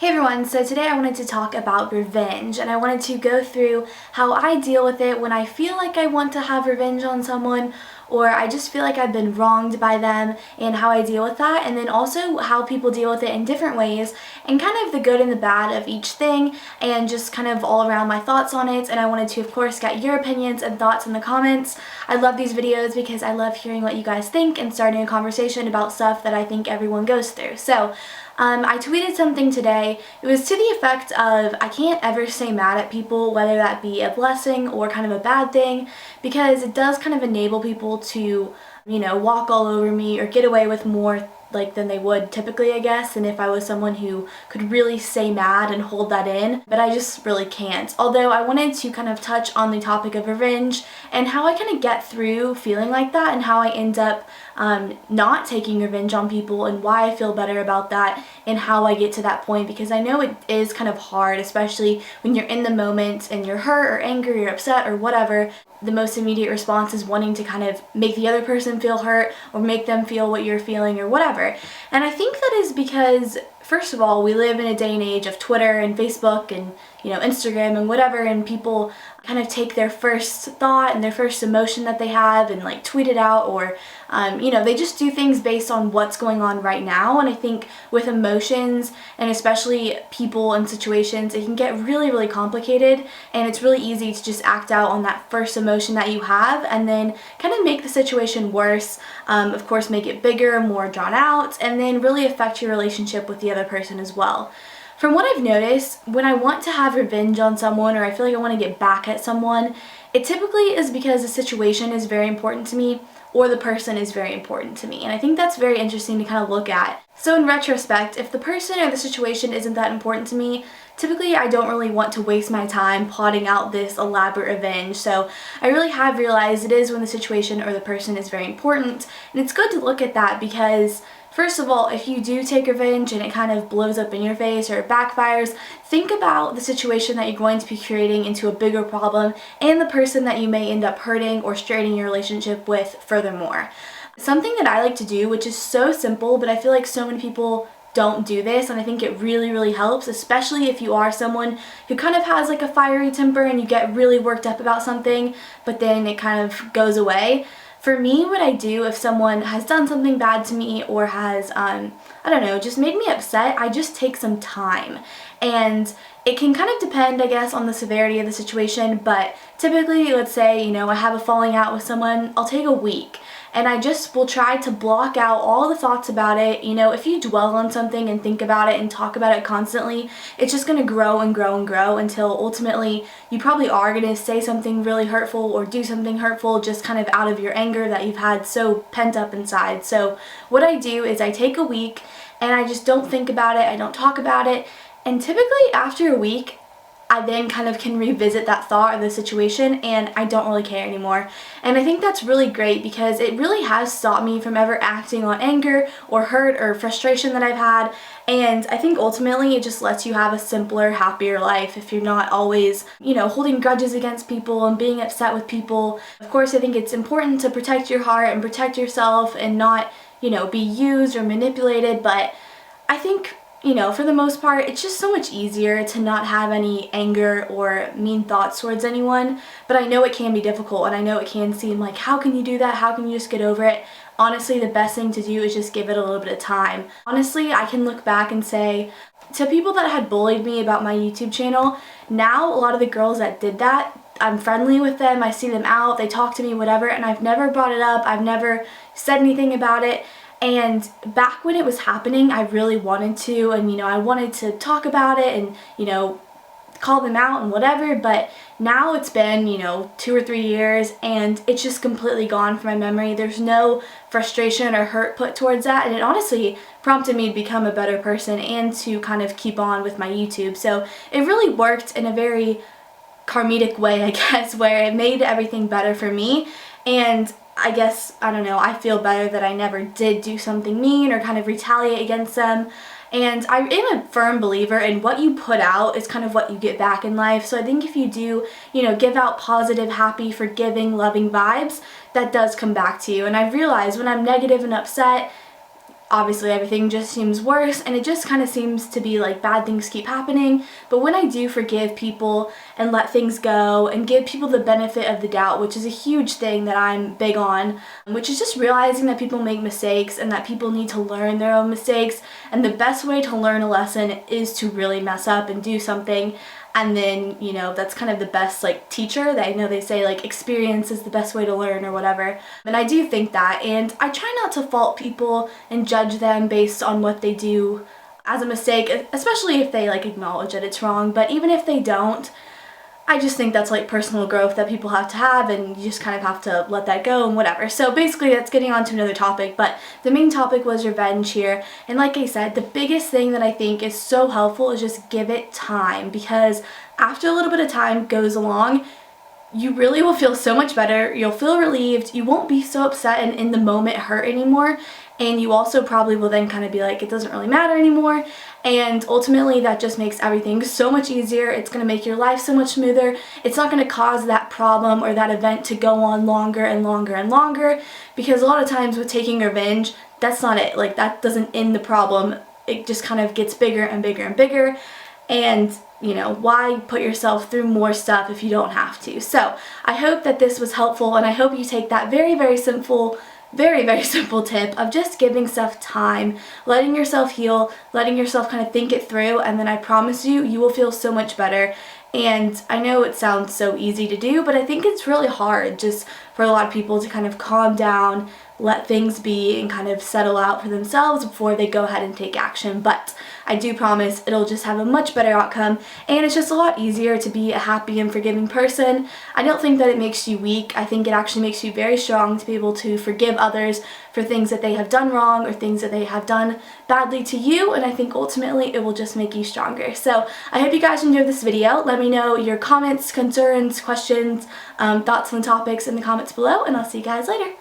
Hey everyone, so today I wanted to talk about revenge, and I wanted to go through how I deal with it when I feel like I want to have revenge on someone, or I just feel like I've been wronged by them, and how I deal with that, and then also how people deal with it in different ways, and kind of the good and the bad of each thing, and just kind of all around my thoughts on it. And I wanted to, of course, get your opinions and thoughts in the comments. I love these videos because I love hearing what you guys think and starting a conversation about stuff that I think everyone goes through. So I tweeted something today. It was to the effect of, I can't ever stay mad at people, whether that be a blessing or kind of a bad thing, because it does kind of enable people to, walk all over me or get away with more than they would typically, I guess, and if I was someone who could really stay mad and hold that in, but I just really can't. Although I wanted to kind of touch on the topic of revenge and how I kind of get through feeling like that and how I end up not taking revenge on people and why I feel better about that and how I get to that point, because I know it is kind of hard, especially when you're in the moment and you're hurt or angry or upset or whatever. The most immediate response is wanting to kind of make the other person feel hurt or make them feel what you're feeling or whatever. And I think that is because, first of all, we live in a day and age of Twitter and Facebook and Instagram and whatever, and people kind of take their first thought and their first emotion that they have and tweet it out, or they just do things based on what's going on right now. And I think with emotions, and especially people and situations, it can get really, really complicated, and it's really easy to just act out on that first emotion that you have and then kind of make the situation worse, of course make it bigger, more drawn out, and then really affect your relationship with the other person as well. From what I've noticed, when I want to have revenge on someone or I feel like I want to get back at someone, it typically is because the situation is very important to me or the person is very important to me. And I think that's very interesting to kind of look at. So in retrospect, if the person or the situation isn't that important to me, typically I don't really want to waste my time plotting out this elaborate revenge. So I really have realized it is when the situation or the person is very important. And it's good to look at that because, first of all, if you do take revenge and it kind of blows up in your face or it backfires, think about the situation that you're going to be creating into a bigger problem and the person that you may end up hurting or straining your relationship with furthermore. Something that I like to do, which is so simple, but I feel like so many people don't do this, and I think it really, really helps, especially if you are someone who kind of has a fiery temper and you get really worked up about something, but then it kind of goes away. For me, what I do if someone has done something bad to me or has, just made me upset, I just take some time. And it can kind of depend, I guess, on the severity of the situation, but typically, let's say, I have a falling out with someone, I'll take a week. And I just will try to block out all the thoughts about it. If you dwell on something and think about it and talk about it constantly, it's just going to grow and grow and grow until ultimately you probably are going to say something really hurtful or do something hurtful just kind of out of your anger that you've had so pent up inside. So what I do is I take a week and I just don't think about it, I don't talk about it, and typically after a week, I then kind of can revisit that thought or the situation and I don't really care anymore. And I think that's really great because it really has stopped me from ever acting on anger or hurt or frustration that I've had. And I think ultimately it just lets you have a simpler, happier life if you're not always, holding grudges against people and being upset with people. Of course, I think it's important to protect your heart and protect yourself and not, be used or manipulated, but I think for the most part, it's just so much easier to not have any anger or mean thoughts towards anyone. But I know it can be difficult, and I know it can seem like, how can you do that? How can you just get over it? Honestly, the best thing to do is just give it a little bit of time. Honestly, I can look back and say, to people that had bullied me about my YouTube channel, now a lot of the girls that did that, I'm friendly with them, I see them out, they talk to me, whatever, and I've never brought it up, I've never said anything about it. And back when it was happening, I really wanted to, and I wanted to talk about it and call them out and whatever, but now it's been 2 or 3 years and it's just completely gone from my memory. There's no frustration or hurt put towards that, and it honestly prompted me to become a better person and to kind of keep on with my YouTube. So it really worked in a very karmic way, I guess, where it made everything better for me. And I guess, I feel better that I never did do something mean or kind of retaliate against them. And I am a firm believer in what you put out is kind of what you get back in life. So I think if you do, give out positive, happy, forgiving, loving vibes, that does come back to you. And I've realized when I'm negative and upset, obviously everything just seems worse, and it just kind of seems to be like bad things keep happening. But when I do forgive people and let things go and give people the benefit of the doubt, which is a huge thing that I'm big on, which is just realizing that people make mistakes and that people need to learn their own mistakes, and the best way to learn a lesson is to really mess up and do something. And then, you know, that's kind of the best like teacher. That I know they say like experience is the best way to learn or whatever. And I do think that, and I try not to fault people and judge them based on what they do as a mistake, especially if they like acknowledge that it's wrong. But even if they don't, I just think that's like personal growth that people have to have, and you just kind of have to let that go and whatever. So basically that's getting on to another topic, but the main topic was revenge here. And like I said, the biggest thing that I think is so helpful is just give it time, because after a little bit of time goes along, you really will feel so much better. You'll feel relieved. You won't be so upset and in the moment hurt anymore. And you also probably will then kind of be like, it doesn't really matter anymore. And ultimately that just makes everything so much easier. It's going to make your life so much smoother. It's not going to cause that problem or that event to go on longer and longer and longer, because a lot of times with taking revenge, that's not it. Like, that doesn't end the problem. It just kind of gets bigger and bigger and bigger. And you know, why put yourself through more stuff if you don't have to? So I hope that this was helpful, and I hope you take that very simple tip of just giving stuff time, letting yourself heal, letting yourself kind of think it through, and then I promise you, you will feel so much better. And I know it sounds so easy to do, but I think it's really hard just for a lot of people to kind of calm down, let things be, and kind of settle out for themselves before they go ahead and take action. But I do promise it'll just have a much better outcome, and it's just a lot easier to be a happy and forgiving person. I don't think that it makes you weak. I think it actually makes you very strong to be able to forgive others for things that they have done wrong or things that they have done badly to you, and I think ultimately it will just make you stronger. So I hope you guys enjoyed this video. Let me know your comments, concerns, questions, thoughts on the topics in the comments below, and I'll see you guys later.